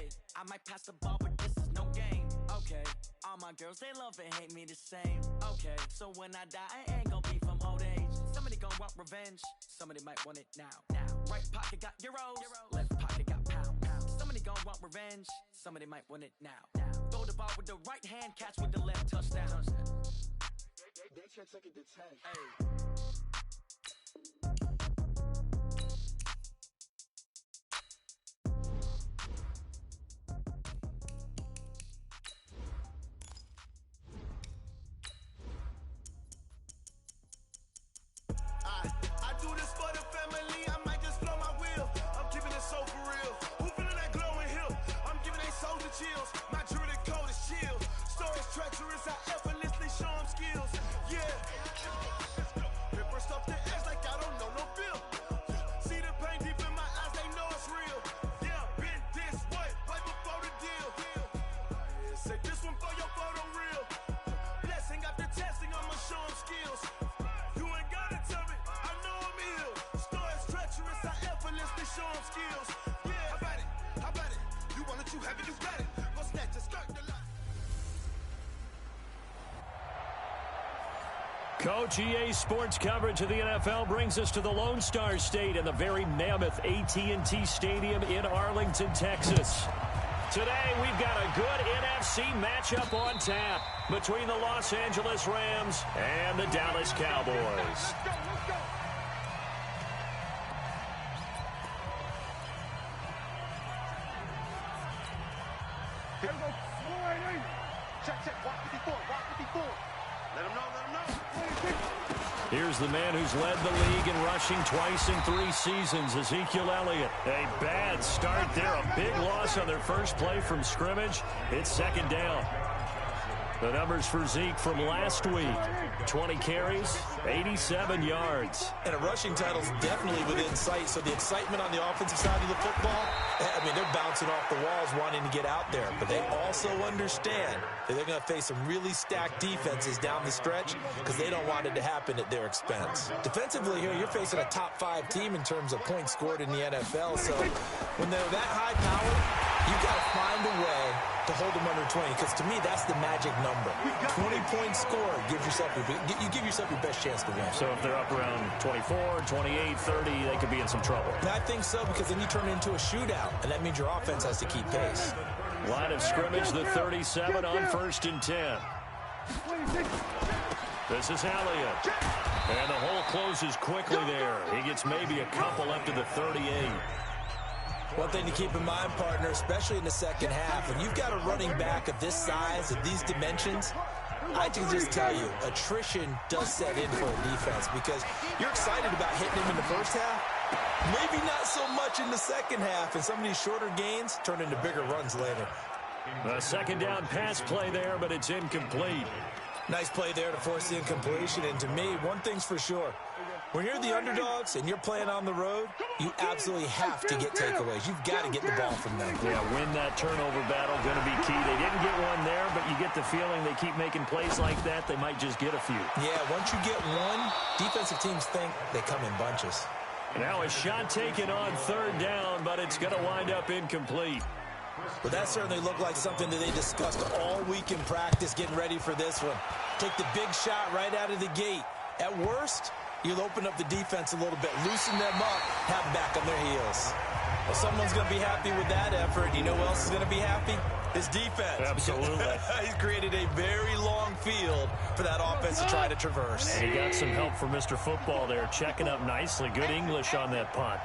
Hey, I might pass the ball, but this is no game. Okay, all my girls, they love and hate me the same. Okay, so when I die, I ain't gonna be from old age. Somebody gonna want revenge, somebody might want it now. Right pocket got euros, left pocket got pounds. Somebody gonna want revenge, somebody might want it now. Throw the ball with the right hand, catch with the left, touchdown. They check second to 10. Hey. I do this for the family, I might just blow my wheel. I'm keeping it so for real. Who feeling that glowing hill? I'm giving they soldier chills. My jewelry code is chill. Stories treacherous, I effortlessly show them skills. Yeah. Ripper stuff the edge like I don't know no feel. See the pain deep in my eyes, they know it's real. Yeah, been this way, right before the deal. Say this one for your photo reel. Blessing after testing, I'ma show them skills. You ain't gotta tell me, I know I'm ill. Stories treacherous, I effortlessly show them skills. Yeah, how about it? You want it, you have it, you got it. Go snatch it, skirt the line. Coach, EA Sports coverage of the NFL brings us to the Lone Star State and the very mammoth AT&T Stadium in Arlington, Texas. Today, we've got a good NFC matchup on tap between the Los Angeles Rams and the Dallas Cowboys. Let's go. Here we go. Check. Walk 54. Let him know. Here's the man who's led the league in rushing twice in 3 seasons, Ezekiel Elliott. A bad start there, a big loss on their first play from scrimmage. It's second down. The numbers for Zeke from last week: 20 carries, 87 yards. And a rushing title's definitely within sight, so the excitement on the offensive side of the football, I mean, they're bouncing off the walls wanting to get out there, but they also understand that they're going to face some really stacked defenses down the stretch because they don't want it to happen at their expense. Defensively here, you're facing a top 5 team in terms of points scored in the NFL, so when they're that high powered, you've got to find a way to hold them under 20, because to me, that's the magic number. 20 points scored, you give yourself your best chance to win. So if they're up around 24, 28, 30, they could be in some trouble. And I think so, because then you turn it into a shootout, and that means your offense has to keep pace. Line of scrimmage, the 37 on 1st and 10. This is Elliott. And the hole closes quickly there. He gets maybe a couple up to the 38. One thing to keep in mind, partner, especially in the second half, when you've got a running back of this size, of these dimensions, I can just tell you, attrition does set in for a defense, because you're excited about hitting him in the first half, maybe not so much in the second half, and some of these shorter gains turn into bigger runs later. A second down pass play there, but it's incomplete. Nice play there to force the incompletion, and to me, one thing's for sure. When you're the underdogs and you're playing on the road, you absolutely have to get takeaways. You've got to get the ball from them. Yeah, win that turnover battle, going to be key. They didn't get one there, but you get the feeling they keep making plays like that, they might just get a few. Yeah, once you get one, defensive teams think they come in bunches. Now a shot taken on 3rd down, but it's going to wind up incomplete. Well, that certainly looked like something that they discussed all week in practice, getting ready for this one. Take the big shot right out of the gate. At worst, you'll open up the defense a little bit, loosen them up, have them back on their heels. Well, someone's going to be happy with that effort. You know who else is going to be happy? His defense. Absolutely. He's created a very long field for that offense to try to traverse. And he got some help from Mr. Football there, checking up nicely. Good English on that punt.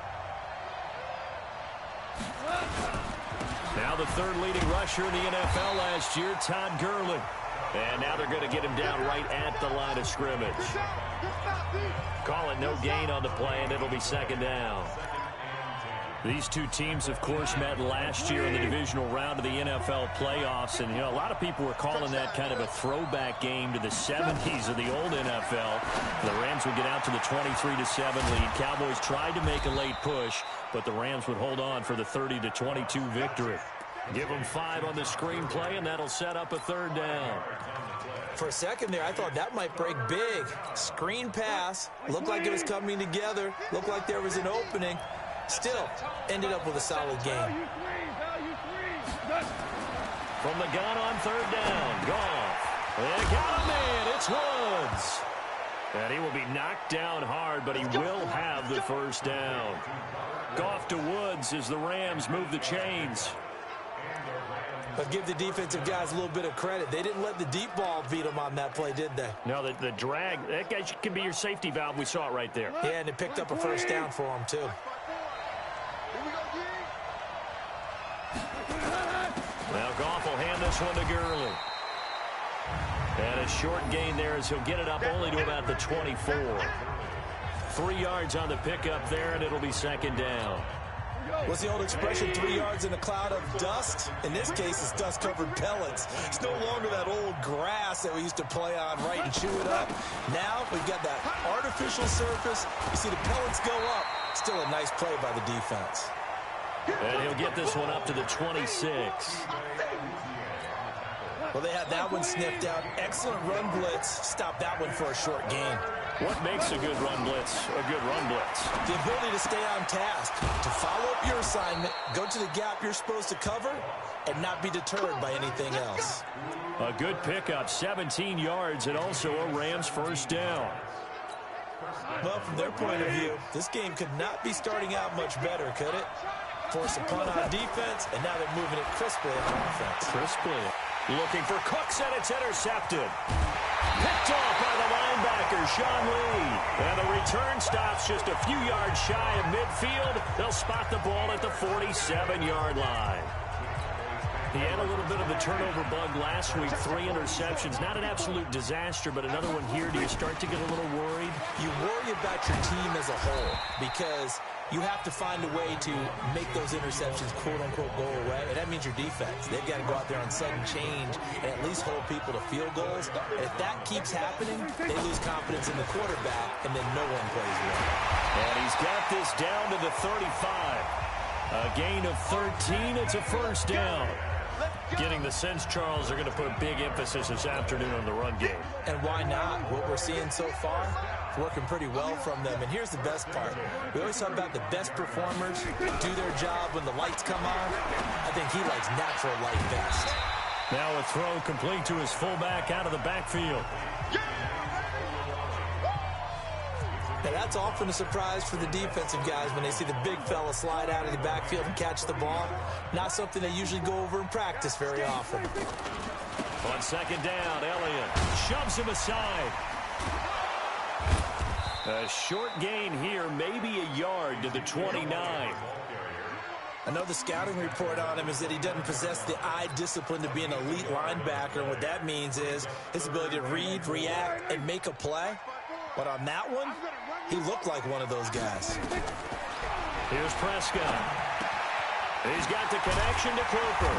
Now the 3rd leading rusher in the NFL last year, Todd Gurley. And now they're going to get him down right at the line of scrimmage. Call it no gain on the play, and it'll be 2nd down. These two teams, of course, met last year in the divisional round of the NFL playoffs. And, you know, a lot of people were calling that kind of a throwback game to the 70s of the old NFL. The Rams would get out to the 23-7 lead. Cowboys tried to make a late push, but the Rams would hold on for the 30-22 victory. Give them 5 on the screenplay, and that'll set up a 3rd down. For a second there, I thought that might break big. Screen pass. Looked like it was coming together. Looked like there was an opening. Still, ended up with a solid game. From the gun on third down. Goff. They got a man. It's Woods. And he will be knocked down hard, but he will have the first down. Goff to Woods as the Rams move the chains. But give the defensive guys a little bit of credit. They didn't let the deep ball beat them on that play, did they? No, the drag, that guy can be your safety valve. We saw it right there. Yeah, and it picked up a first down for him, too. Now Goff will hand this one to Gurley. And a short gain there as he'll get it up only to about the 24. 3 yards on the pickup there, and it'll be second down. What's the old expression, 3 yards in a cloud of dust? In this case, it's dust-covered pellets. It's no longer that old grass that we used to play on, right, and chew it up. Now we've got that artificial surface. You see the pellets go up. Still a nice play by the defense. And he'll get this one up to the 26. Well, they had that one sniffed out. Excellent run blitz. Stop that one for a short gain. What makes a good run blitz a good run blitz? The ability to stay on task, to follow up your assignment, go to the gap you're supposed to cover, and not be deterred by anything else. A good pickup, 17 yards, and also a Rams first down. Well, from their point of view, this game could not be starting out much better, could it? Force a punt on defense, and now they're moving it crisply on offense. Crisply. Looking for Cooks, and it's intercepted. Picked off by the linebacker, Sean Lee. And the return stops just a few yards shy of midfield. They'll spot the ball at the 47-yard line. He had a little bit of the turnover bug last week, 3 interceptions. Not an absolute disaster, but another one here. Do you start to get a little worried? You worry about your team as a whole because you have to find a way to make those interceptions, quote-unquote, go away. And that means your defense. They've got to go out there on sudden change and at least hold people to field goals. And if that keeps happening, they lose confidence in the quarterback, and then no one plays well. And he's got this down to the 35. A gain of 13. It's a first down. Getting the sense, Charles, they're going to put a big emphasis this afternoon on the run game. And why not? What we're seeing so far, it's working pretty well from them. And here's the best part. We always talk about the best performers do their job when the lights come on. I think he likes natural light best. Now a throw complete to his fullback out of the backfield. Now that's often a surprise for the defensive guys when they see the big fella slide out of the backfield and catch the ball. Not something they usually go over in practice very often. On second down, Elliott shoves him aside. A short gain here, maybe a yard to the 29. I know the scouting report on him is that he doesn't possess the eye discipline to be an elite linebacker. And what that means is his ability to read, react, and make a play. But on that one, he looked like one of those guys. Here's Prescott. He's got the connection to Cooper.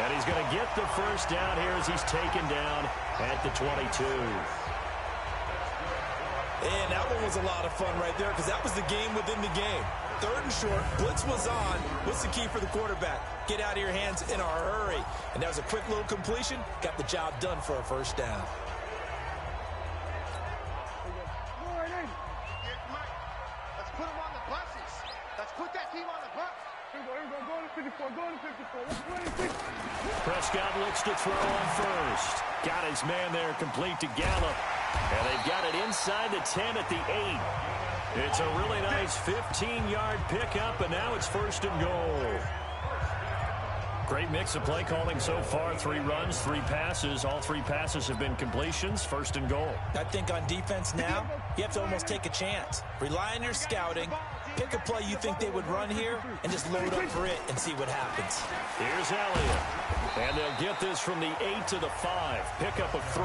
And he's going to get the first down here as he's taken down at the 22. And that one was a lot of fun right there because that was the game within the game. Third and short, blitz was on. What's the key for the quarterback? Get out of your hands in a hurry. And that was a quick little completion. Got the job done for a first down. Let's put him on the buses. Let's put that team on the bus. Go to 54. Go to 54. Prescott looks to throw on first. Got his man there complete to Gallup. And they've got it inside the 10 at the 8. It's a really nice 15-yard pickup, and now it's first and goal. Great mix of play calling so far. 3 runs, 3 passes. All 3 passes have been completions. First and goal. I think on defense now, you have to almost take a chance. Rely on your scouting. Pick a play you think they would run here and just load up for it and see what happens. Here's Elliott. And they'll get this from the 8 to the 5. Pickup of 3.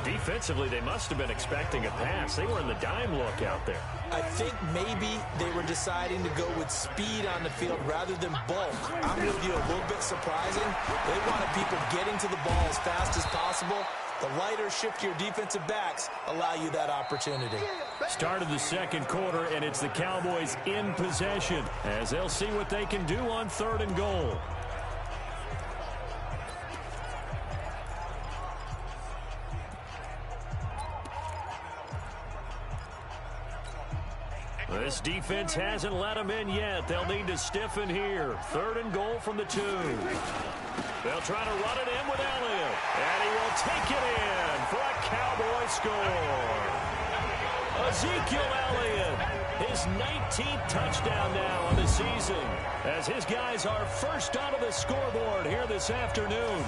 Defensively, they must have been expecting a pass. They were in the dime look out there. I think maybe they were deciding to go with speed on the field rather than bulk. I'm with you, a little bit surprising. They wanted people getting to the ball as fast as possible. The lighter, shiftier defensive backs allow you that opportunity. Start of the second quarter, and it's the Cowboys in possession as they'll see what they can do on 3rd and goal. This defense hasn't let them in yet. They'll need to stiffen here. 3rd and goal from the 2. They'll try to run it in with Elliott. And he will take it in for a Cowboy score. Ezekiel Elliott, his 19th touchdown now on the season, as his guys are first onto the scoreboard here this afternoon.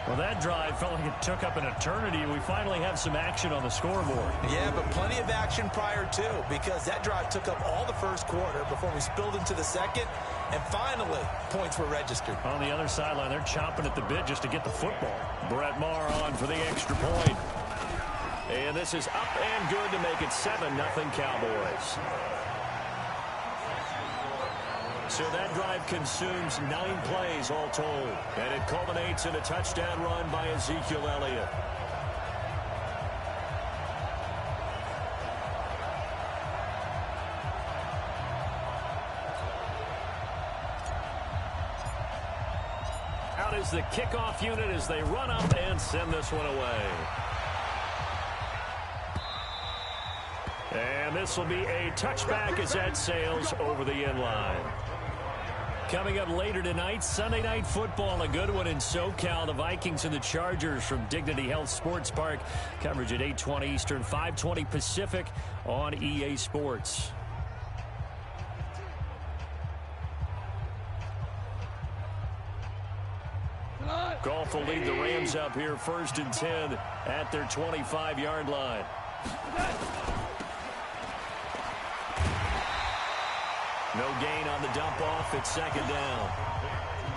Well, that drive felt like it took up an eternity. We finally have some action on the scoreboard. Yeah, but plenty of action prior to, because that drive took up all the first quarter before we spilled into the second, and finally, points were registered. On the other sideline, they're chomping at the bit just to get the football. Brett Maher on for the extra point. And this is up and good to make it 7-0 Cowboys. So that drive consumes 9 plays all told. And it culminates in a touchdown run by Ezekiel Elliott. Out is the kickoff unit as they run up and send this one away. And this will be a touchback as that sails over the end line. Coming up later tonight, Sunday Night Football, a good one in SoCal. The Vikings and the Chargers from Dignity Health Sports Park. Coverage at 8:20 Eastern, 5:20 Pacific on EA Sports. Goff will lead the Rams up here 1st and 10 at their 25-yard line. No gain on the dump off. It's 2nd down.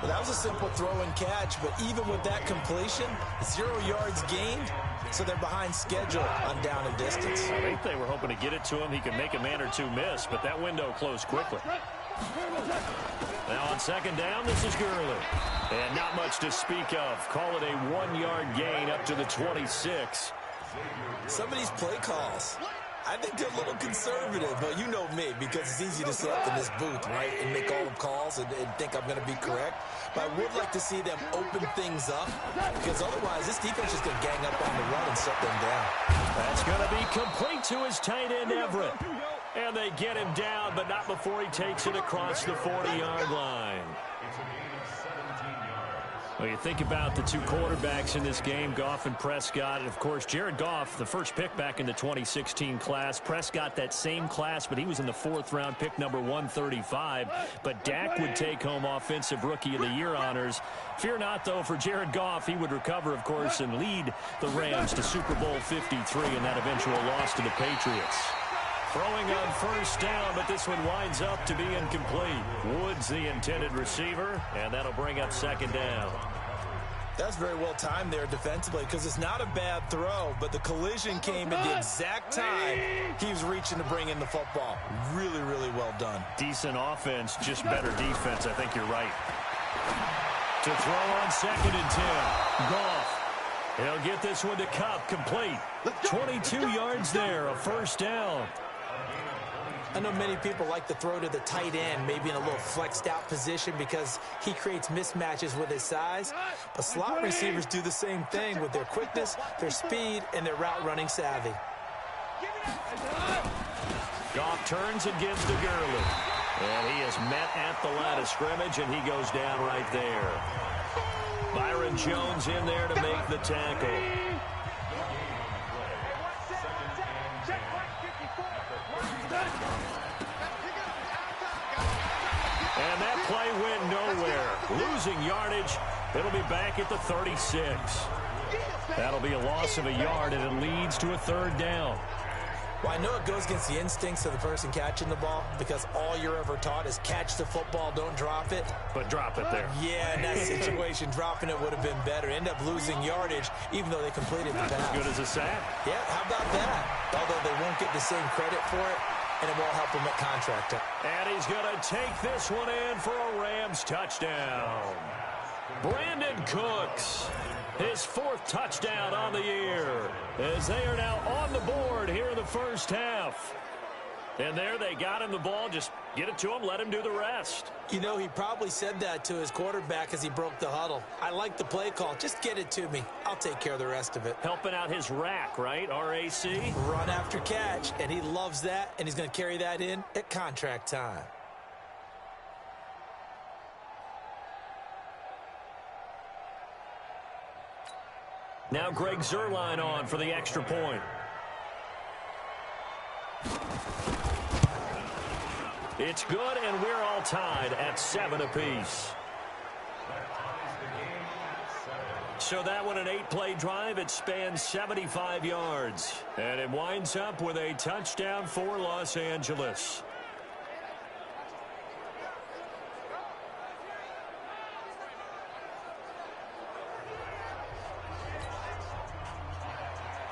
Well, that was a simple throw and catch, but even with that completion, 0 yards gained, so they're behind schedule on down and distance. I think they were hoping to get it to him. He could make a man or two miss, but that window closed quickly. Now on 2nd down, this is Gurley. And not much to speak of. Call it a 1-yard gain up to the 26. Some of these play calls, I think they're a little conservative, but you know me, because it's easy to sit up in this booth, right, and make all the calls and think I'm going to be correct. But I would like to see them open things up, because otherwise this defense is going to gang up on the run and shut them down. That's going to be complete to his tight end, Everett. And they get him down, but not before he takes it across the 40-yard line. Well, you think about the 2 quarterbacks in this game, Goff and Prescott. And, of course, Jared Goff, the first pick back in the 2016 class. Prescott, that same class, but he was in the 4th round, pick number 135. But Dak would take home Offensive Rookie of the Year honors. Fear not, though, for Jared Goff. He would recover, of course, and lead the Rams to Super Bowl 53 in that eventual loss to the Patriots. Throwing on 1st down, but this one winds up to be incomplete. Woods the intended receiver, and that'll bring up 2nd down. That's very well timed there defensively, because it's not a bad throw, but the collision came at the exact time he was reaching to bring in the football. Really, really well done. Decent offense, just better defense. I think you're right. To throw on 2nd and 10. Goff. He'll get this one to Kupp, complete. 22 yards there, a 1st down. I know many people like to throw to the tight end, maybe in a little flexed out position because he creates mismatches with his size. But slot receivers do the same thing with their quickness, their speed, and their route running savvy. Goff turns and gives to Gurley. And he is met at the line of scrimmage, and he goes down right there. Byron Jones in there to make the tackle. And that play went nowhere. Losing yardage. It'll be back at the 36. That'll be a loss of a yard, and it leads to a 3rd down. Well, I know it goes against the instincts of the person catching the ball, because all you're ever taught is catch the football, don't drop it. But drop it there. Yeah, in that situation, dropping it would have been better. End up losing yardage, even though they completed the pass. As good as a sack. Yeah, how about that? Although they won't get the same credit for it, and it won't help him at contract time. And he's going to take this one in for a Rams touchdown. Brandon Cooks, his 4th touchdown on the year, as they are now on the board here in the 1st half. And there they got him the ball. Just get it to him, let him do the rest. You know, he probably said that to his quarterback as he broke the huddle. I like the play call. Just get it to me. I'll take care of the rest of it. Helping out his rack, right? RAC? Run after catch, and he loves that, and he's going to carry that in at contract time. Now Greg Zuerlein on for the extra point. It's good, and we're all tied at 7 apiece. So that one, an 8-play drive. It spans 75 yards. And it winds up with a touchdown for Los Angeles.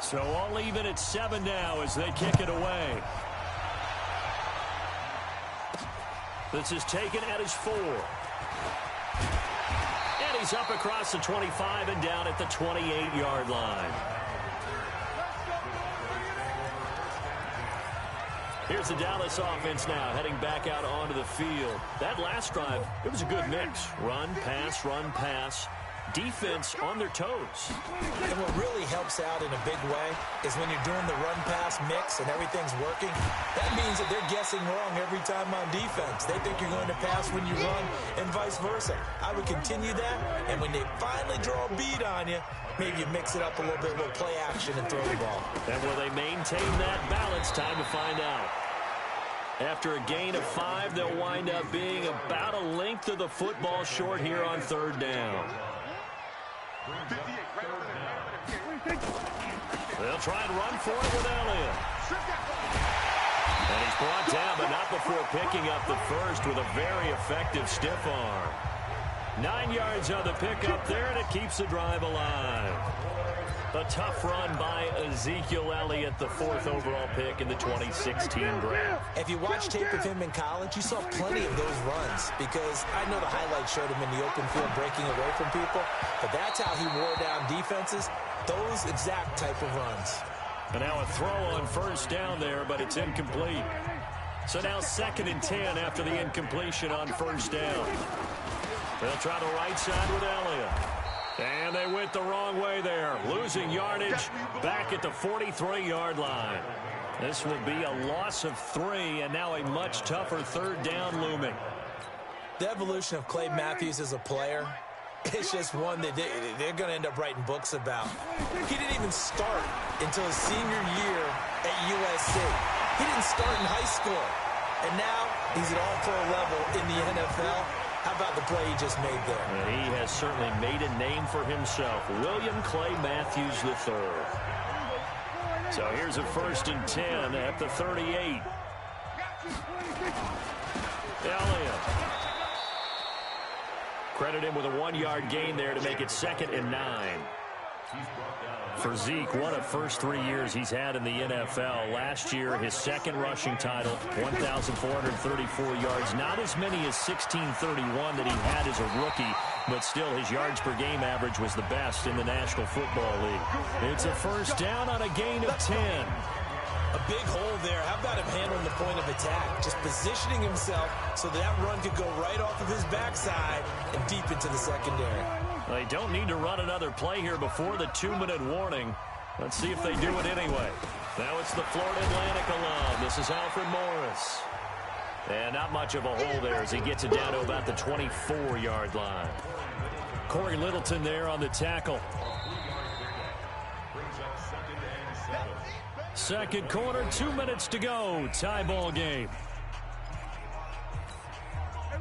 So all even at 7 now as they kick it away. This is taken at his 4. And he's up across the 25 and down at the 28-yard line. Here's the Dallas offense now heading back out onto the field. That last drive, it was a good mix. Run, pass. Defense on their toes. And what really helps out in a big way is when you're doing the run-pass mix and everything's working, that means that they're guessing wrong every time on defense. They think you're going to pass when you run and vice versa. I would continue that, and when they finally draw a bead on you, maybe you mix it up a little bit, a little play action and throw the ball. And will they maintain that balance? Time to find out. After a gain of 5, they'll wind up being about a length of the football short here on 3rd down. They'll try and run for it with Elliott. And he's brought down, but not before picking up the first with a very effective stiff arm. 9 yards on the pickup there, and it keeps the drive alive. A tough run by Ezekiel Elliott, the 4th overall pick in the 2016 draft. If you watch tape of him in college, you saw plenty of those runs because I know the highlights showed him in the open field breaking away from people, but that's how he wore down defenses, those exact type of runs. And now a throw on 1st down there, but it's incomplete. So now 2nd and 10 after the incompletion on 1st down. They'll try the right side with Elliott. And they went the wrong way there, losing yardage back at the 43-yard line. This will be a loss of 3, and now a much tougher 3rd down looming. The evolution of Clay Matthews as a player, it's just one that they're going to end up writing books about. He didn't even start until his senior year at USC. He didn't start in high school, and now he's at all-pro level in the NFL. How about the play he just made there? And he has certainly made a name for himself. William Clay Matthews III. So here's a 1st and 10 at the 38. Elliott. Credit him with a 1-yard gain there to make it 2nd and 9. For Zeke, what a first 3 years he's had in the NFL. Last year, his 2nd rushing title, 1,434 yards. Not as many as 1,631 that he had as a rookie, but still his yards per game average was the best in the National Football League. It's a 1st down on a gain of 10. A big hole there. How about him handling the point of attack? Just positioning himself so that run could go right off of his backside and deep into the secondary. They don't need to run another play here before the 2-minute warning. Let's see if they do it anyway. Now it's the Florida Atlantic alum. This is Alfred Morris. And not much of a hole there as he gets it down to about the 24-yard line. Corey Littleton there on the tackle. 2nd quarter, 2 minutes to go. Tie ball game.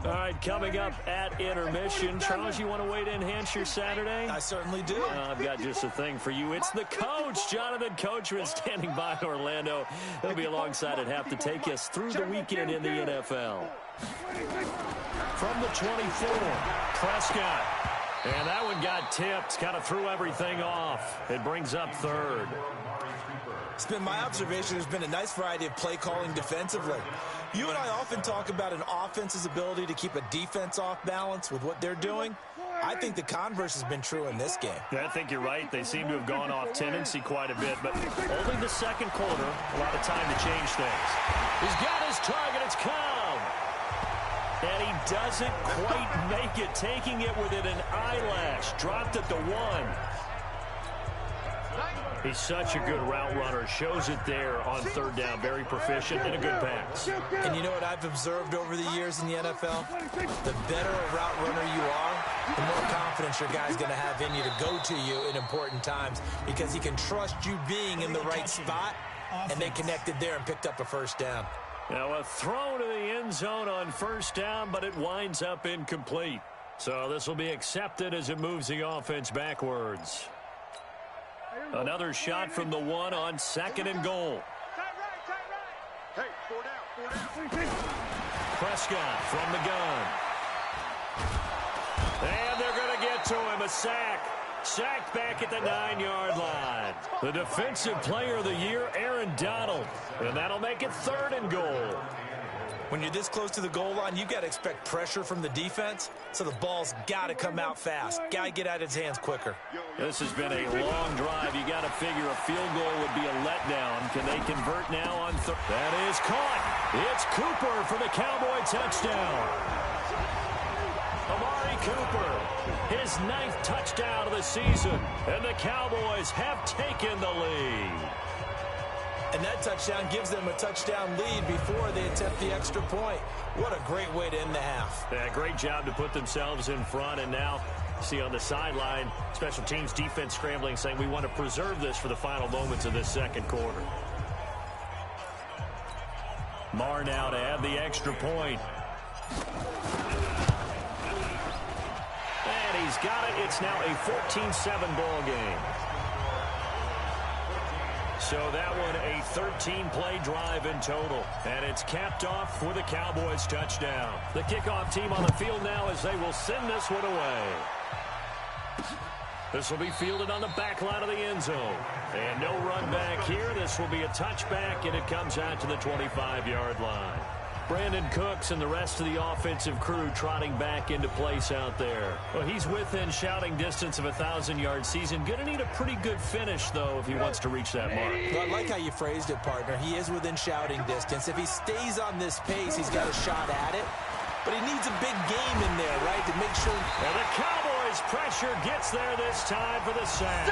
All right, coming up at intermission. Charles, you want to wait to enhance your Saturday? I certainly do. I've got just a thing for you. It's the coach, Jonathan Coachman, standing by in Orlando. He'll be alongside at half to take us through the weekend in the NFL. From the 24, Prescott. And that one got tipped, kind of threw everything off. It brings up 3rd. It's been my observation there's been a nice variety of play calling defensively. You and I often talk about an offense's ability to keep a defense off balance with what they're doing. I think the converse has been true in this game. I think you're right. They seem to have gone off tendency quite a bit, but only the second quarter, a lot of time to change things. He's got his target. It's Cobb. And he doesn't quite make it, taking it within an eyelash. Dropped at the 1. He's such a good route runner. Shows it there on third down. Very proficient and a good pass. And you know what I've observed over the years in the NFL? The better a route runner you are, the more confidence your guy's going to have in you to go to you in important times because he can trust you being in the right spot, and they connected there and picked up a first down. Now a throw to the end zone on first down, but it winds up incomplete. So this will be accepted as it moves the offense backwards. Another shot from the 1 on 2nd and goal. Hey, 4 down. Prescott from the gun. And they're going to get to him. A sack. Sacked back at the 9-yard line. The defensive player of the year, Aaron Donald. And that'll make it 3rd and goal. When you're this close to the goal line, you've got to expect pressure from the defense, so the ball's got to come out fast. Got to get out of his hands quicker. This has been a long drive. You got to figure a field goal would be a letdown. Can they convert now on third? That is caught. It's Cooper for the Cowboy touchdown. Amari Cooper, his 9th touchdown of the season, and the Cowboys have taken the lead. And that touchdown gives them a touchdown lead before they attempt the extra point. What a great way to end the half. Yeah, great job to put themselves in front. And now, see on the sideline, special teams defense scrambling, saying we want to preserve this for the final moments of this second quarter. Marr now to add the extra point. And he's got it. It's now a 14-7 ball game. So that one a 13-play drive in total. And it's capped off with a Cowboys touchdown. The kickoff team on the field now as they will send this one away. This will be fielded on the back line of the end zone. And no run back here. This will be a touchback, and it comes out to the 25-yard line. Brandon Cooks and the rest of the offensive crew trotting back into place out there. Well, he's within shouting distance of a 1,000-yard season. Going to need a pretty good finish, though, if he wants to reach that mark. Well, I like how you phrased it, partner. He is within shouting distance. If he stays on this pace, he's got a shot at it. But he needs a big game in there, right, to make sure. And the Cowboys' pressure gets there this time for the sack.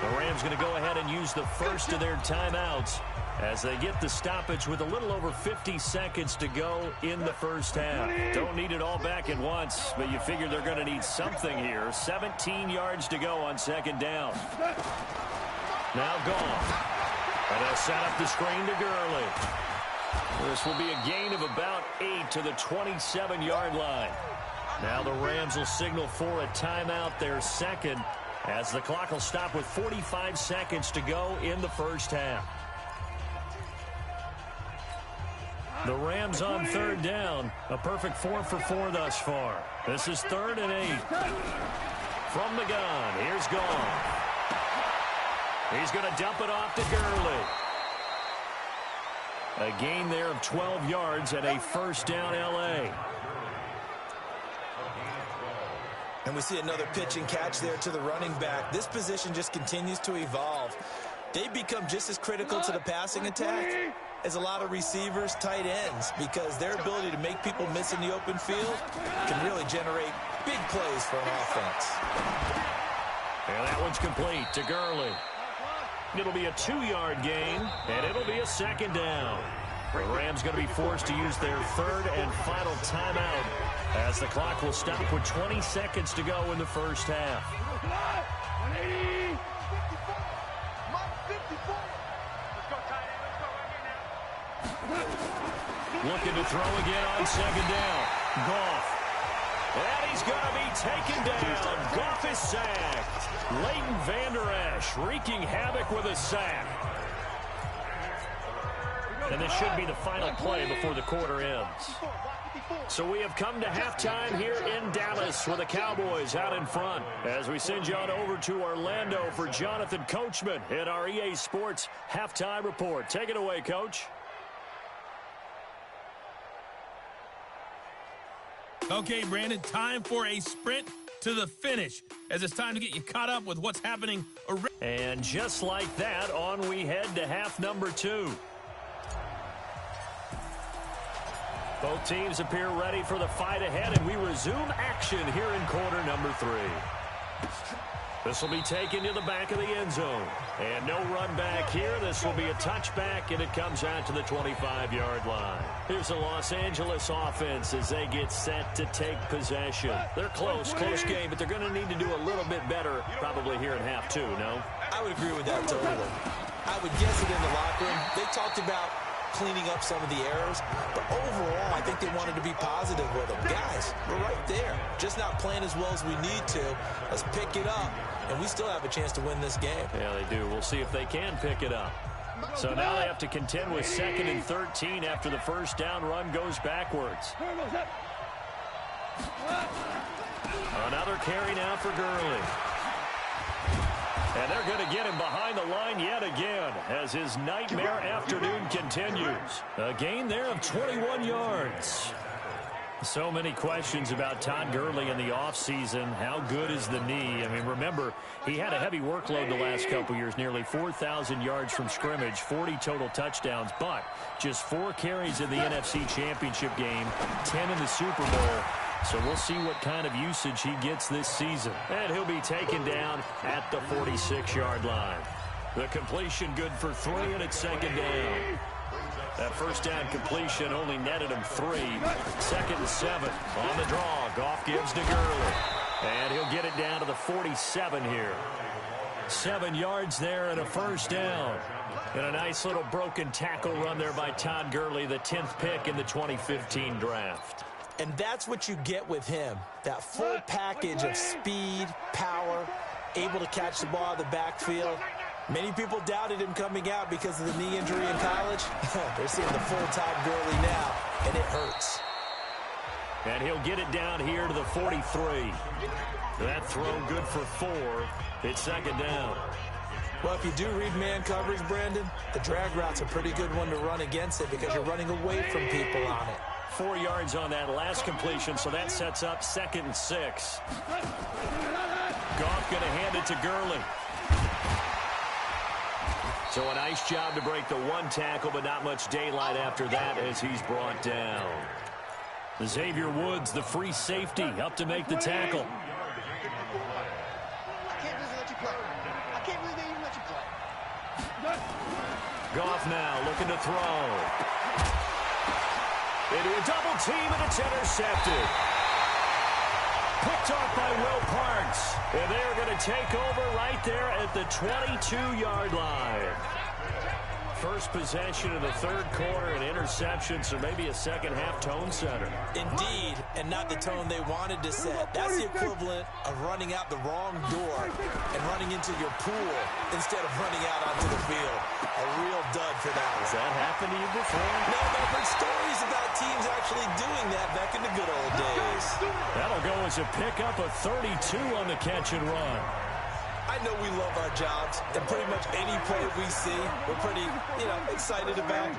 The Rams going to go ahead and use the first of their timeouts as they get the stoppage with a little over 50 seconds to go in the first half. Don't need it all back at once, but you figure they're going to need something here. 17 yards to go on second down. Now gone. And they'll set up the screen to Gurley. This will be a gain of about 8 to the 27-yard line. Now the Rams will signal for a timeout, their second, as the clock will stop with 45 seconds to go in the first half. The Rams on third down. A perfect 4 for 4 thus far. This is 3rd and 8. From the gun, here's Goff. He's going to dump it off to Gurley. A gain there of 12 yards and a first down L.A. And we see another pitch and catch there to the running back. This position just continues to evolve. They become just as critical to the passing attack as a lot of receivers, tight ends, because their ability to make people miss in the open field can really generate big plays for an offense. And that one's complete to Gurley. It'll be a 2-yard gain, and it'll be a second down. The Rams going to be forced to use their third and final timeout as the clock will stop with 20 seconds to go in the first half. Looking to throw again on second down. Goff. And he's going to be taken down. Goff is sacked. Leighton Vander Esch wreaking havoc with a sack. And this should be the final play before the quarter ends. So we have come to halftime here in Dallas with the Cowboys out in front. As we send you on over to Orlando for Jonathan Coachman in our EA Sports Halftime Report. Take it away, Coach. Okay, Brandon, time for a sprint to the finish, as it's time to get you caught up with what's happening around. And just like that, on we head to half number 2. Both teams appear ready for the fight ahead, and we resume action here in quarter number 3. This will be taken to the back of the end zone. And no run back here. This will be a touchback, and it comes out to the 25-yard line. Here's the Los Angeles offense as they get set to take possession. They're close game, but they're going to need to do a little bit better probably here in half 2, no? I would agree with that totally. I would guess it in the locker room. They talked about cleaning up some of the errors, but overall, I think they wanted to be positive with them. Guys, we're right there. Just not playing as well as we need to. Let's pick it up, and we still have a chance to win this game. Yeah, they do. We'll see if they can pick it up. So now they have to contend with 2nd and 13 after the first down run goes backwards. Another carry now for Gurley. And they're going to get him behind the line yet again as his nightmare afternoon continues. A gain there of 21 yards. So many questions about Todd Gurley in the offseason. How good is the knee? I mean, remember, he had a heavy workload the last couple years, nearly 4,000 yards from scrimmage, 40 total touchdowns, but just 4 carries in the NFC Championship game, 10 in the Super Bowl. So we'll see what kind of usage he gets this season. And he'll be taken down at the 46-yard line. The completion good for 3, and it's 2nd down. That first down completion only netted him 3. 2nd and 7 on the draw. Goff gives to Gurley. And he'll get it down to the 47 here. 7 yards there and a first down. And a nice little broken tackle run there by Todd Gurley, the 10th pick in the 2015 draft. And that's what you get with him, that full package of speed, power, able to catch the ball out of the backfield. Many people doubted him coming out because of the knee injury in college. They're seeing the full Todd Gurley now, and it hurts. And he'll get it down here to the 43. That throw good for 4. It's 2nd down. Well, if you do read man coverage, Brandon, the drag route's a pretty good one to run against it because you're running away from people on it. 4 yards on that last completion, so that sets up 2nd and 6. Goff going to hand it to Gurley. So a nice job to break the 1 tackle, but not much daylight after that as he's brought down. Xavier Woods, the free safety, up to make the tackle. I can't believe they even let you play. Goff now looking to throw. Into a double team, and it's intercepted. Picked off by Will Parks. And they're going to take over right there at the 22-yard line. First possession of the 3rd quarter, an interception, so maybe a second-half tone setter. Indeed, and not the tone they wanted to set. That's the equivalent of running out the wrong door and running into your pool instead of running out onto the field. A real dud for that one. Has that happened to you before? No, I've heard stories about teams actually doing that back in the good old days. That'll go as a pickup of 32 on the catch and run. I know we love our jobs, and pretty much any play we see, we're pretty, excited about.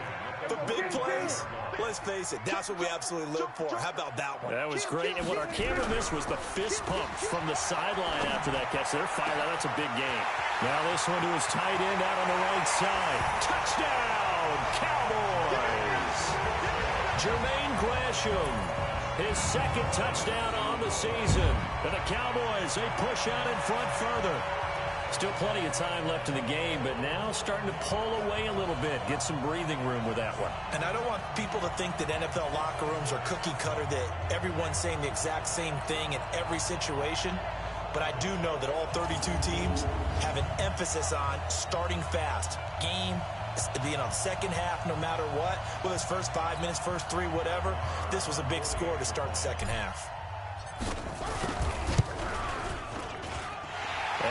But big plays, let's face it, that's what we absolutely live for. How about that one? That was great, and what our camera missed was the fist pump from the sideline after that catch. They're fired out. That's a big game. Now this one to his tight end out on the right side. Touchdown, Cowboys! Jermaine Gresham, his 2nd touchdown on the season. And the Cowboys, they push out in front further. Still plenty of time left in the game, but now starting to pull away a little bit. Get some breathing room with that one. And I don't want people to think that NFL locker rooms are cookie cutter, that everyone's saying the exact same thing in every situation. But I do know that all 32 teams have an emphasis on starting fast. Game, second half, no matter what. Whether it's first 5 minutes, first 3, whatever. This was a big score to start the second half.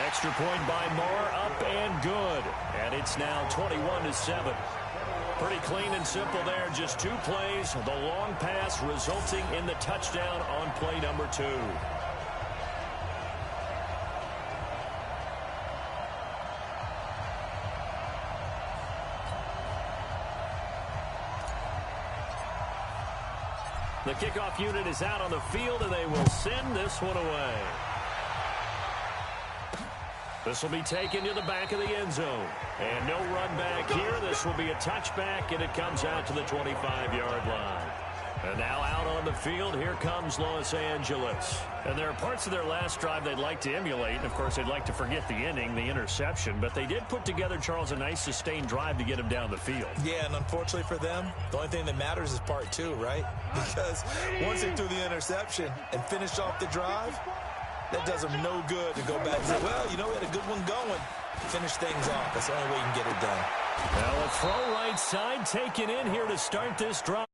Extra point by Moore, up and good. And it's now 21-7. Pretty clean and simple there. Just 2 plays. The long pass resulting in the touchdown on play number 2. The kickoff unit is out on the field, and they will send this one away. This will be taken to the back of the end zone. And no run back here. This will be a touchback, and it comes out to the 25-yard line. And now out on the field, here comes Los Angeles. And there are parts of their last drive they'd like to emulate. And, of course, they'd like to forget the inning, the interception. But they did put together, Charles, a nice sustained drive to get him down the field. Yeah, and unfortunately for them, the only thing that matters is part two, right? Because once they threw the interception and finished off the drive, that does them no good to go back and say, well, you know, we had a good one going. Finish things off. That's the only way you can get it done. Now a throw right side taken in here to start this drive.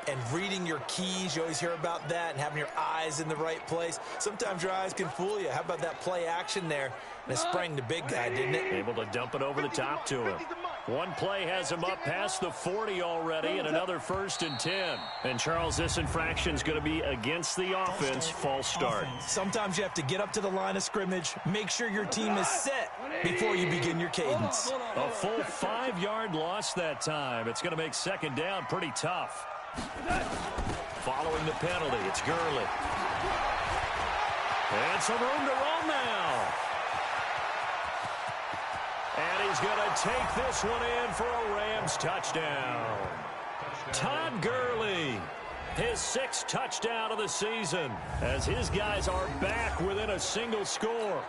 And reading your keys, you always hear about that, and having your eyes in the right place. Sometimes your eyes can fool you. How about that play action there? And it sprang the big guy, didn't it? Able to dump it over the top to him. One play has him up past the 40 already, and another 1st and 10. And, Charles, this infraction's going to be against the offense. False start. Sometimes you have to get up to the line of scrimmage, make sure your team is set before you begin your cadence. A full 5-yard loss that time. It's going to make 2nd down pretty tough. Following the penalty, it's Gurley. And some room to roll now. And he's going to take this one in for a Rams touchdown. Todd Gurley, his 6th touchdown of the season, as his guys are back within a single score.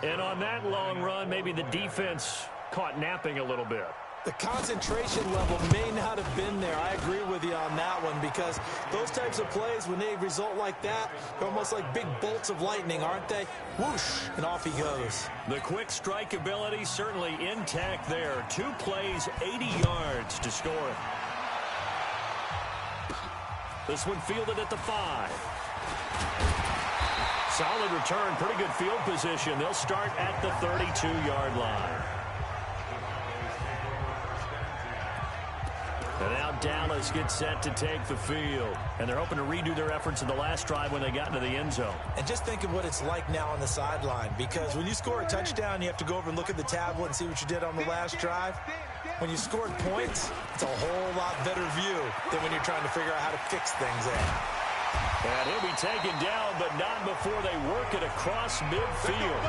And on that long run, maybe the defense caught napping a little bit. The concentration level may not have been there. I agree with you on that one, because those types of plays, when they result like that, they're almost like big bolts of lightning, aren't they? Whoosh, and off he goes. The quick strike ability certainly intact there. 2 plays, 80 yards to score it. This one fielded at the 5. Solid return, pretty good field position. They'll start at the 32-yard line. And now Dallas gets set to take the field. And they're hoping to redo their efforts in the last drive when they got into the end zone. And just think of what it's like now on the sideline, because when you score a touchdown, you have to go over and look at the tablet and see what you did on the last drive. When you scored points, it's a whole lot better view than when you're trying to figure out how to fix things in. And he'll be taken down, but not before they work it across midfield.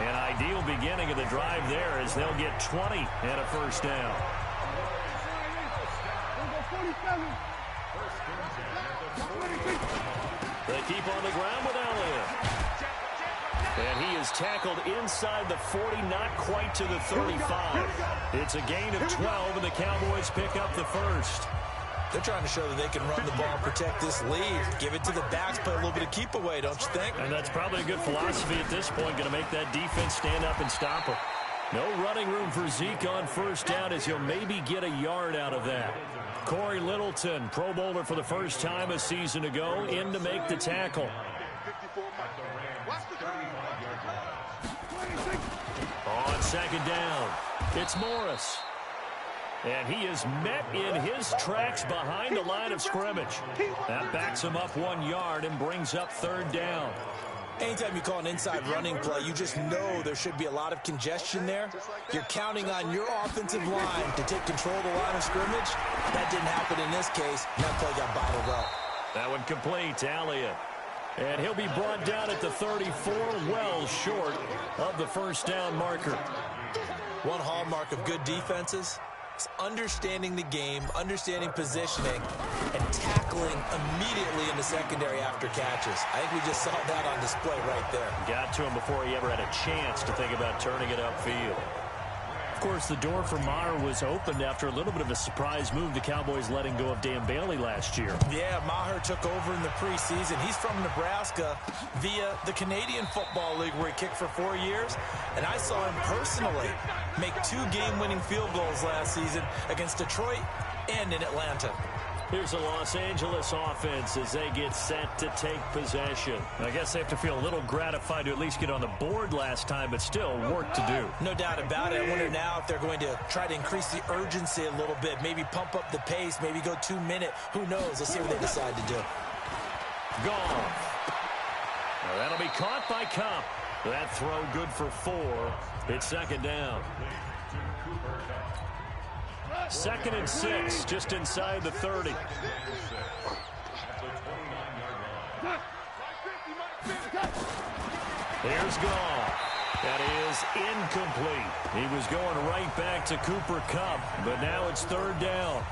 An ideal beginning of the drive there, as they'll get 20 and a 1st down. They keep on the ground with Elliott. And he is tackled inside the 40, not quite to the 35. It's a gain of 12, and the Cowboys pick up the 1st. They're trying to show that they can run the ball and protect this lead. Give it to the backs, play a little bit of keep away, don't you think? And that's probably a good philosophy at this point, going to make that defense stand up and stop him. No running room for Zeke on 1st down, as he'll maybe get a yard out of that. Corey Littleton, Pro Bowler for the first time a season ago, in to make the tackle. On 2nd down, it's Morris. And he is met in his tracks behind the line of scrimmage. That backs him up 1 yard and brings up 3rd down. Anytime you call an inside running play, you just know there should be a lot of congestion there. You're counting on your offensive line to take control of the line of scrimmage. That didn't happen in this case. That play got bottled up. That one complete to Elliott. And he'll be brought down at the 34, well short of the 1st down marker. One hallmark of good defenses is understanding the game, understanding positioning, and tackling immediately in the secondary after catches. I think we just saw that on display right there. Got to him before he ever had a chance to think about turning it upfield. Of course, the door for Maher was opened after a little bit of a surprise move. The Cowboys letting go of Dan Bailey last year. Yeah, Maher took over in the preseason. He's from Nebraska via the Canadian Football League, where he kicked for 4 years. And I saw him personally make 2 game-winning field goals last season against Detroit and in Atlanta. Here's the Los Angeles offense as they get set to take possession. I guess they have to feel a little gratified to at least get on the board last time, but still work to do. No doubt about it. I wonder now if they're going to try to increase the urgency a little bit, maybe pump up the pace, maybe go 2-minute. Who knows? Let's see what they decide to do. Gone. Now that'll be caught by Cup. That throw good for 4. It's 2nd down. 2nd and 6, just inside the 30. Here's Goff. That is incomplete. He was going right back to Cooper Kupp, but now it's 3rd down.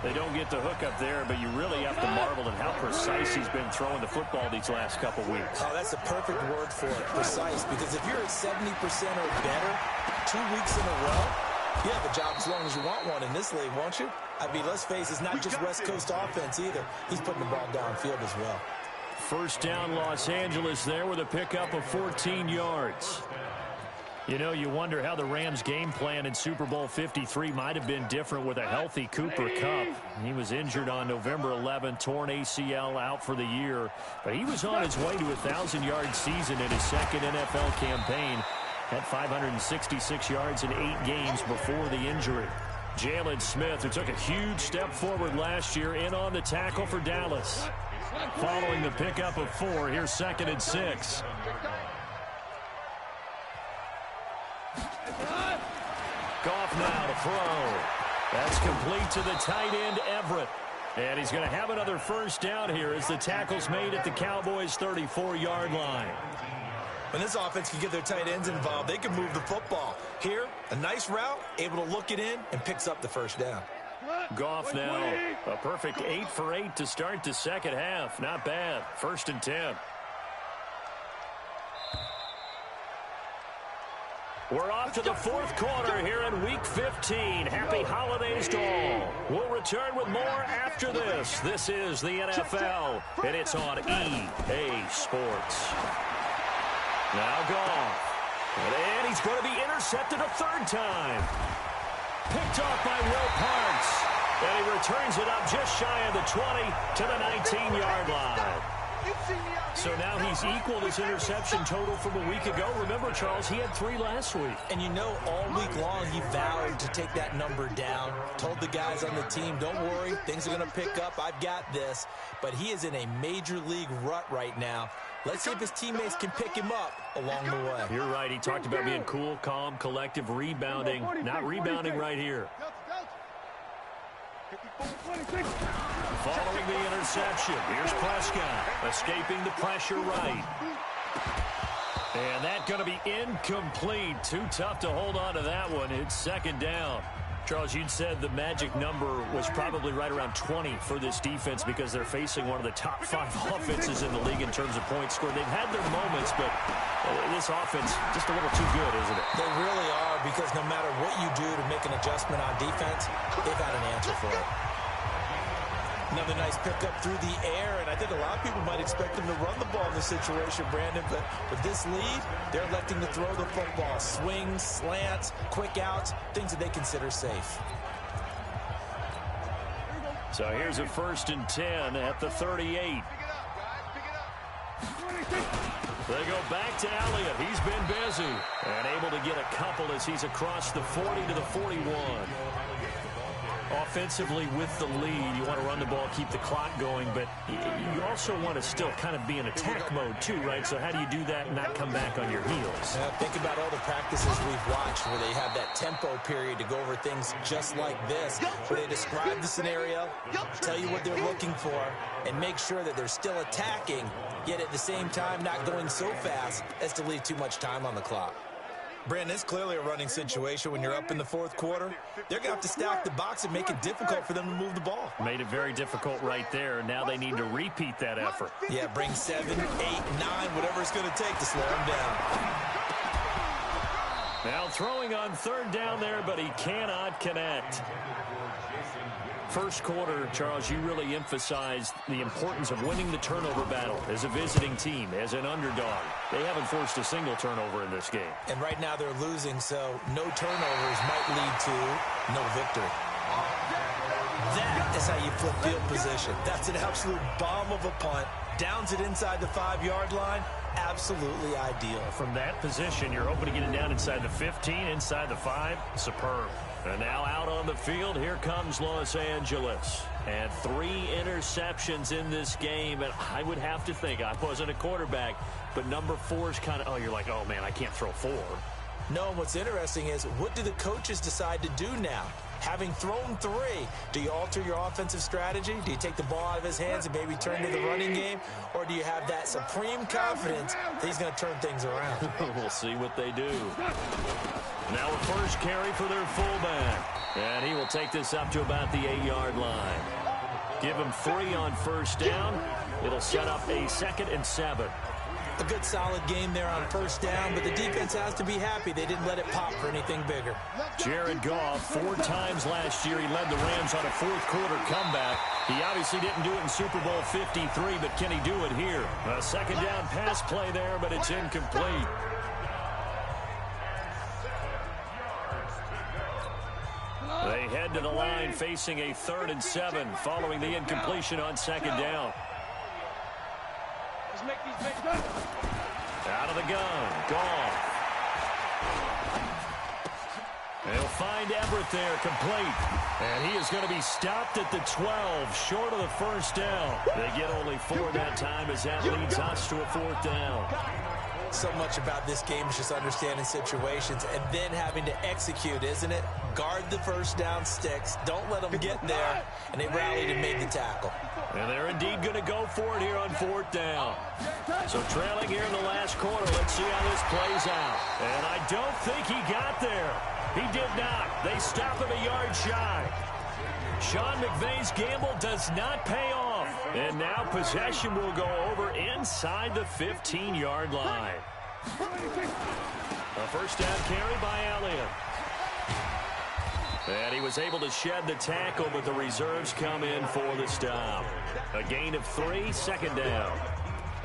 They don't get the hook up there, but you really have to marvel at how precise he's been throwing the football these last couple weeks. Oh, that's the perfect word for it, precise, because if you're at 70% or better 2 weeks in a row, you have a job as long as you want one in this league, won't you? I mean, let's face it, it's not just West Coast offense either. He's putting the ball downfield as well. 1st down, Los Angeles there with a pickup of 14 yards. You know, you wonder how the Rams' game plan in Super Bowl 53 might have been different with a healthy Cooper Kupp. He was injured on November 11, torn ACL, out for the year. But he was on his way to a 1,000-yard season in his 2nd NFL campaign. Had 566 yards in 8 games before the injury. Jalen Smith, who took a huge step forward last year, in on the tackle for Dallas. Following the pickup of 4, here's 2nd and 6. Goff now to throw. That's complete to the tight end, Everett. And he's going to have another 1st down here as the tackle's made at the Cowboys' 34-yard line. When this offense can get their tight ends involved, they can move the football. Here, a nice route, able to look it in, and picks up the 1st down. Goff now, a perfect 8 for 8 to start the 2nd half. Not bad. 1st and 10. We're off to the 4th quarter here in Week 15. Happy holidays to all. We'll return with more after this. This is the NFL, and it's on EA Sports. Now Goff. And he's going to be intercepted a 3rd time. Picked off by Will Parks. And he returns it up just shy of the 20 to the 19-yard line. So now he's equaled his interception total from a week ago. Remember, Charles, he had 3 last week. And you know, all week long he vowed to take that number down. Told the guys on the team, don't worry, things are going to pick up. I've got this. But he is in a major league rut right now. Let's see if his teammates can pick him up along the way. You're right. He talked about being cool, calm, collective, rebounding. Not rebounding right here. Following the interception, here's Prescott, escaping the pressure right. And that's going to be incomplete. Too tough to hold on to that one. It's 2nd down. Charles, you'd said the magic number was probably right around 20 for this defense because they're facing one of the top 5 offenses in the league in terms of points scored. They've had their moments, but this offense just a little too good, isn't it? They really are, because no matter what you do to make an adjustment on defense, they've got an answer for it. Another nice pickup through the air, and I think a lot of people might expect them to run the ball in this situation, Brandon, but with this lead, they're electing to throw the football. Swings, slants, quick outs, things that they consider safe. So here's a 1st and 10 at the 38. They go back to Elliott. He's been busy and able to get a couple as he's across the 40 to the 41. Offensively with the lead, you want to run the ball, keep the clock going, but you also want to still kind of be in attack mode too, right? So how do you do that and not come back on your heels? Think about all the practices we've watched where they have that tempo period to go over things just like this, where they describe the scenario, tell you what they're looking for, and make sure that they're still attacking, yet at the same time not going so fast as to leave too much time on the clock. Brandon, it's clearly a running situation when you're up in the 4th quarter. They're going to have to stack the box and make it difficult for them to move the ball. Made it very difficult right there. Now they need to repeat that effort. Yeah, bring 7, 8, 9, whatever it's going to take to slow them down. Now throwing on 3rd down there, but he cannot connect. 1st quarter, Charles, you really emphasized the importance of winning the turnover battle as a visiting team, as an underdog. They haven't forced a single turnover in this game. And right now they're losing, so no turnovers might lead to no victory. That is how you flip field position. That's an absolute bomb of a punt. Downs it inside the 5-yard line. Absolutely ideal. From that position, you're hoping to get it down inside the 15, inside the 5. Superb. And now out on the field, here comes Los Angeles. And 3 interceptions in this game. And I would have to think, I wasn't a quarterback, but number 4 is kind of, oh, you're like, oh, man, I can't throw 4. No, what's interesting is, what do the coaches decide to do now? Having thrown 3, do you alter your offensive strategy? Do you take the ball out of his hands and maybe turn to the running game? Or do you have that supreme confidence that he's going to turn things around? We'll see what they do. Now a first carry for their fullback. And he will take this up to about the 8-yard line. Give him 3 on first down. It'll set up a 2nd and 7. A good solid game there on first down, but the defense has to be happy they didn't let it pop for anything bigger. Jared Goff, 4 times last year, he led the Rams on a fourth-quarter comeback. He obviously didn't do it in Super Bowl 53, but can he do it here? A second down pass play there, but it's incomplete. They head to the line facing a 3rd and 7 following the incompletion on second down. Out of the gun, Goff. They'll find Everett there, complete. And he is going to be stopped at the 12, short of the first down. They get only 4 that time as that leads us to a 4th down. So much about this game is just understanding situations and then having to execute, isn't it? Guard the first down sticks. Don't let them get there. And they rallied and made the tackle. And they're indeed going to go for it here on 4th down. So trailing here in the last quarter. Let's see how this plays out. And I don't think he got there. He did not. They stop him a yard shy. Sean McVay's gamble does not pay off. And now possession will go over inside the 15-yard line. A first down carry by Elliott. And he was able to shed the tackle, but the reserves come in for the stop. A gain of 3, 2nd down.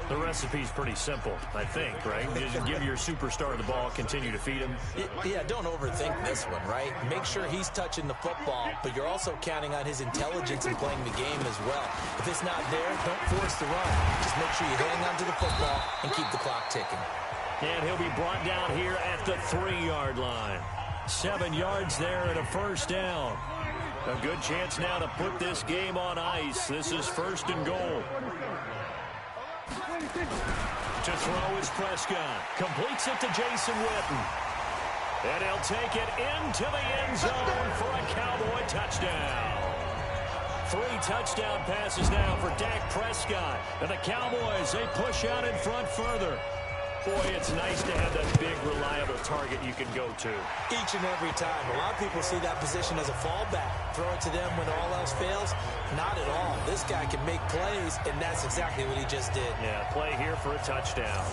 The recipe's pretty simple, I think, right? Just give your superstar the ball, continue to feed him. Yeah, don't overthink this one, right? Make sure he's touching the football, but you're also counting on his intelligence in playing the game as well. If it's not there, don't force the run. Just make sure you hang on to the football and keep the clock ticking. And he'll be brought down here at the 3-yard line. 7 yards there and a first down. A good chance now to put this game on ice. This is 1st and goal. To throw is Prescott. Completes it to Jason Witten. And he'll take it into the end zone for a Cowboy touchdown. 3 touchdown passes now for Dak Prescott. And the Cowboys, they push out in front further. Boy, it's nice to have that big, reliable target you can go to. Each and every time. A lot of people see that position as a fallback. Throw it to them when all else fails. Not at all. This guy can make plays, and that's exactly what he just did. Yeah, play here for a touchdown.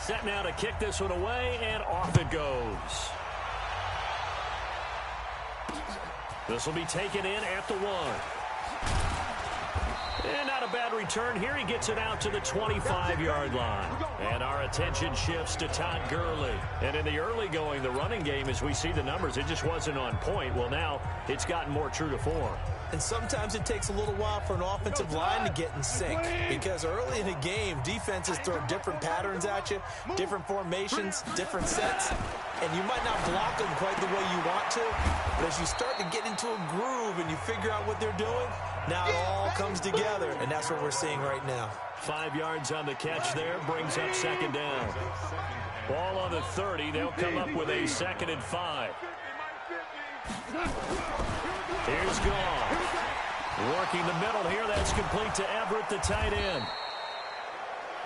Set now to kick this one away, and off it goes. This will be taken in at the 1. And not a bad return here. He gets it out to the 25-yard line. And our attention shifts to Todd Gurley. And in the early going, the running game, as we see the numbers, it just wasn't on point. Well, now it's gotten more true to form. And sometimes it takes a little while for an offensive line to get in sync, because early in the game, defenses throw different patterns at you, different formations, different sets, and you might not block them quite the way you want to, but as you start to get into a groove and you figure out what they're doing, now it all comes together, and that's what we're seeing right now. 5 yards on the catch there, brings up 2nd down. Ball on the 30, they'll come up with a 2nd and 5. Here's Goff. Working the middle here. That's complete to Everett, the tight end.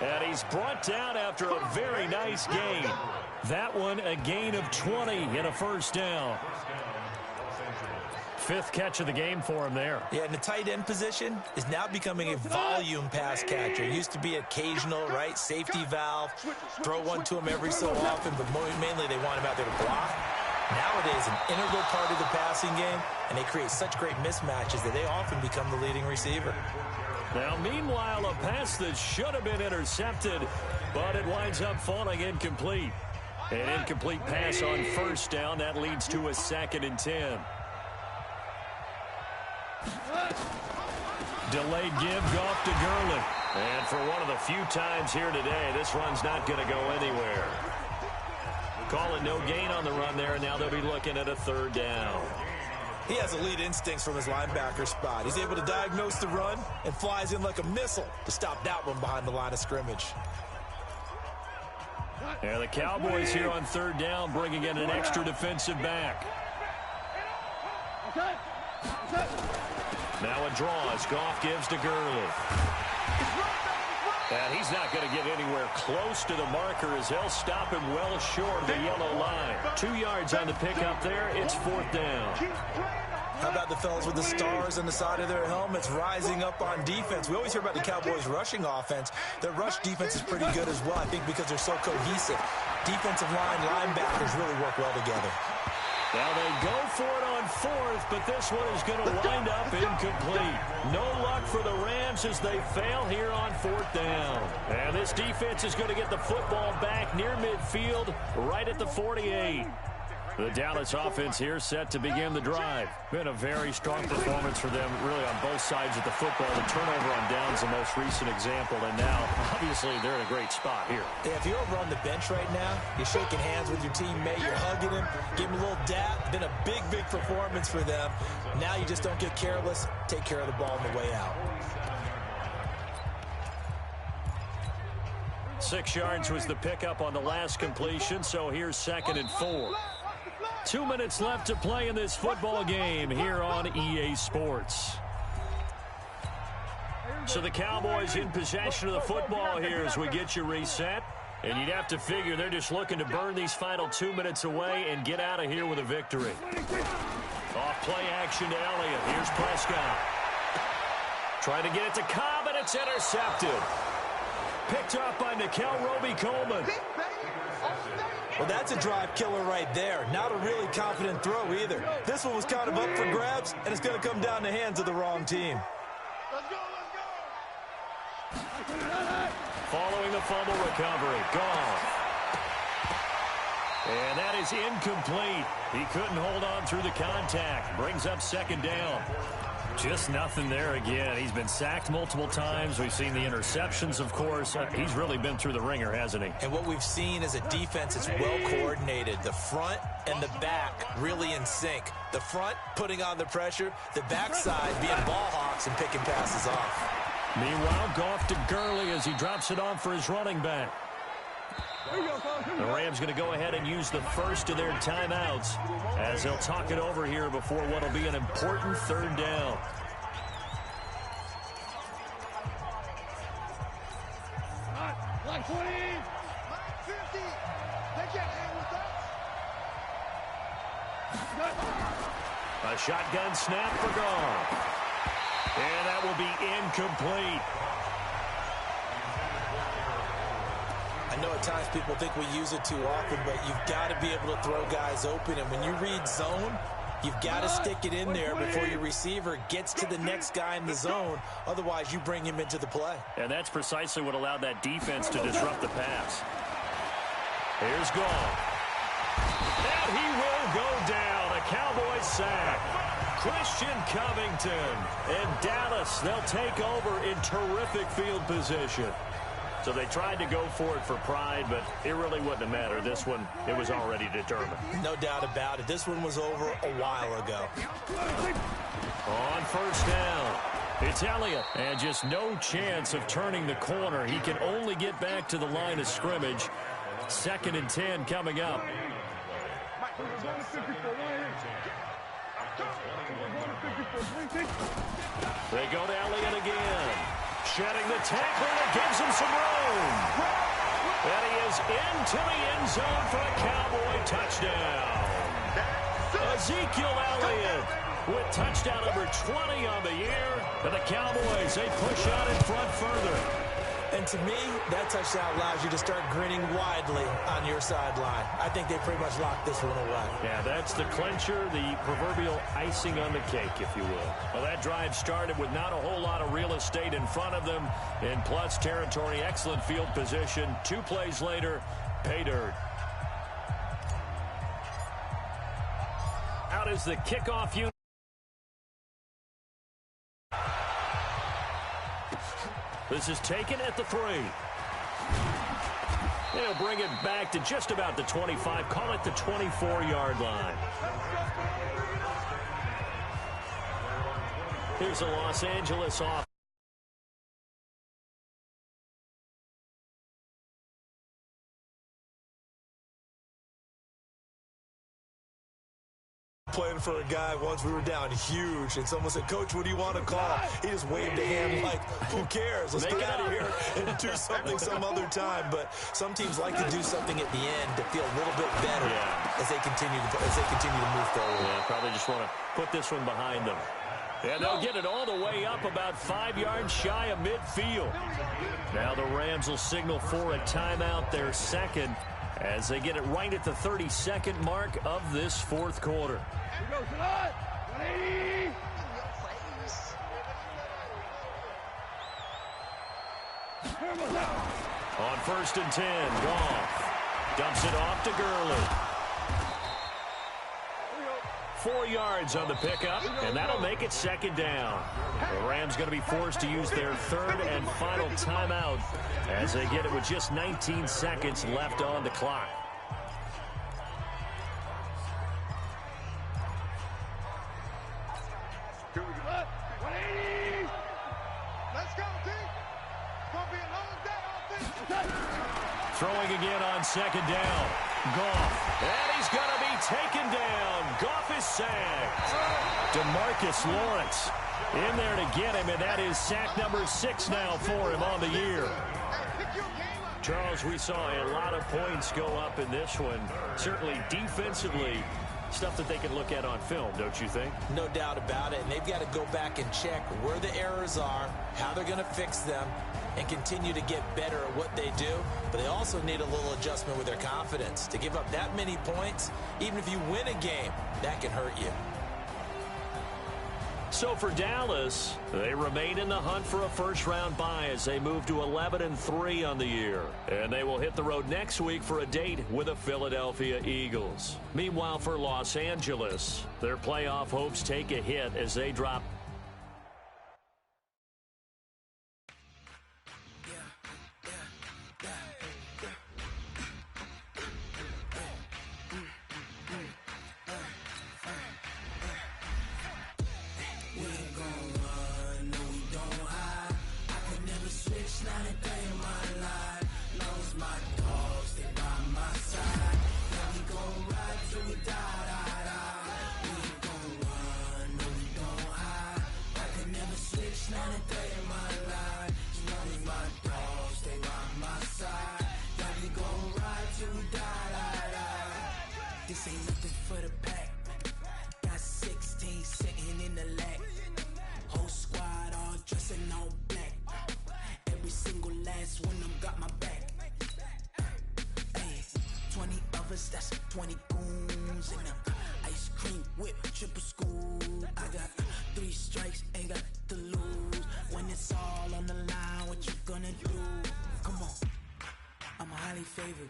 And he's brought down after a very nice gain. That one, a gain of 20 and a first down. 5th catch of the game for him there. Yeah, and the tight end position is now becoming a volume pass catcher. It used to be occasional, right? Safety valve. Throw one to him every so often, but mainly they want him out there to block. Nowadays, an integral part of the passing game, and they create such great mismatches that they often become the leading receiver. Now, meanwhile, a pass that should have been intercepted, but it winds up falling incomplete. An incomplete pass on first down. That leads to a 2nd and 10. Delayed give, Goff to Gurley. And for one of the few times here today, this run's not going to go anywhere. Calling no gain on the run there, and now they'll be looking at a 3rd down. He has elite instincts from his linebacker spot. He's able to diagnose the run and flies in like a missile to stop that one behind the line of scrimmage. And the Cowboys here on third down, bringing in an extra defensive back. Now a draw as Goff gives to Gurley. And he's not going to get anywhere close to the marker as they'll stop him well short of the yellow line. 2 yards on the pickup there. It's fourth down. How about the fellas with the stars on the side of their helmets rising up on defense? We always hear about the Cowboys' rushing offense. Their rush defense is pretty good as well, I think, because they're so cohesive. Defensive line, linebackers really work well together. Now they go for it on fourth, but this one is going to wind up incomplete. No luck for the Rams as they fail here on fourth down. And this defense is going to get the football back near midfield, right at the 48. The Dallas offense here set to begin the drive. Been a very strong performance for them, really on both sides of the football. The turnover on downs the most recent example, and now, obviously, they're in a great spot here. Yeah, if you're over on the bench right now, you're shaking hands with your teammate, you're hugging him, give him a little dap. Been a big, big performance for them. Now you just don't get careless. Take care of the ball on the way out. 6 yards was the pickup on the last completion, so here's 2nd and 4. 2 minutes left to play in this football game here on EA Sports. So the Cowboys in possession of the football here as we get you reset. And you'd have to figure they're just looking to burn these final 2 minutes away and get out of here with a victory. Off play action to Elliott. Here's Prescott. Trying to get it to Cobb, and it's intercepted. Picked up by Nikel Roby-Coleman. Well, that's a drive killer right there. Not a really confident throw either. This one was kind of up for grabs, and it's going to come down the hands of the wrong team. Let's go, let's go. Following the fumble recovery, Goff. And that is incomplete. He couldn't hold on through the contact. Brings up 2nd down. Just nothing there again. He's been sacked multiple times. We've seen the interceptions, of course. He's really been through the ringer, hasn't he? And what we've seen is a defense that's well coordinated. The front and the back really in sync. The front putting on the pressure. The backside being ball hawks and picking passes off. Meanwhile, Goff to Gurley as he drops it off for his running back. The Rams going to go ahead and use the first of their timeouts as they'll talk it over here before what will be an important 3rd down. Line 20. Line 50. They can't hang with us. A shotgun snap for Goff. And that will be incomplete. I know at times people think we use it too often, but you've got to be able to throw guys open. And when you read zone, you've got to stick it in there before your receiver gets to the next guy in the zone. Otherwise, you bring him into the play. And that's precisely what allowed that defense to disrupt the pass. Here's Goff. And he will go down. A Cowboys sack. Christian Covington. And Dallas, they'll take over in terrific field position. So they tried to go for it for pride, but it really wouldn't have mattered. This one, it was already determined. No doubt about it. This one was over a while ago. On 1st down, it's Elliott. And just no chance of turning the corner. He can only get back to the line of scrimmage. 2nd and 10 coming up. They go to Elliott again. Shedding the tackle, and it gives him some room. And he is into the end zone for a Cowboy touchdown. Ezekiel Elliott with touchdown number 20 on the year. And the Cowboys, they push out in front further. And to me, that touchdown allows you to start grinning widely on your sideline. I think they pretty much locked this one away. Yeah, that's the clincher, the proverbial icing on the cake, if you will. Well, that drive started with not a whole lot of real estate in front of them. In plus territory, excellent field position. 2 plays later, pay dirt. Out is the kickoff unit. This is taken at the 3. They'll bring it back to just about the 25. Call it the 24-yard line. Here's a Los Angeles off. Playing for a guy once we were down huge, and someone said, "Coach, what do you want to call?" He just waved a hand like, "Who cares? Let's get out of here and do something some other time." But some teams like to do something at the end to feel a little bit better as they continue to move forward. Yeah, probably just want to put this one behind them. And they'll get it all the way up about 5 yards shy of midfield. Now the Rams will signal for a timeout, their second, as they get it right at the 32nd mark of this fourth quarter. On 1st and 10, Goff dumps it off to Gurley. 4 yards on the pickup, and that'll make it second down. The Rams going to be forced to use their third and final timeout as they get it with just 19 seconds left on the clock. Let's go, team. It's going to be a long day offense. Throwing again on second down. Goff. And he's going to be taken down. Goff is sacked. DeMarcus Lawrence in there to get him, and that is sack number 6 now for him on the year. Charles, we saw a lot of points go up in this one. Certainly defensively, stuff that they can look at on film, don't you think? No doubt about it. And they've got to go back and check where the errors are, how they're going to fix them, and continue to get better at what they do. But they also need a little adjustment with their confidence. To give up that many points, even if you win a game, that can hurt you. So for Dallas, they remain in the hunt for a first-round bye as they move to 11-3 on the year. And they will hit the road next week for a date with the Philadelphia Eagles. Meanwhile, for Los Angeles, their playoff hopes take a hit as they drop. This ain't nothing for the pack. Got 16 sitting in the lag. Whole squad all dressing all black. Every single last one of them got my back. Hey, 20 of us, that's 20 goons in them. Ice cream whip, triple scoop. I got 3 strikes, ain't got to lose. When it's all on the line, what you gonna do? Come on, I'm highly favored.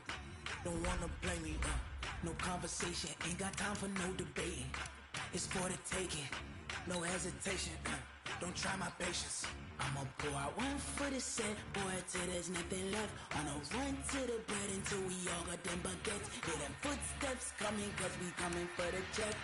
Don't wanna play me, no conversation, ain't got time for no debating. It's for the taking, no hesitation. Don't try my patience. I'ma pour out one for the set, boy, till there's nothing left. On a run to the bread until we all got them baguettes. Hear them footsteps coming, cause we coming for the check.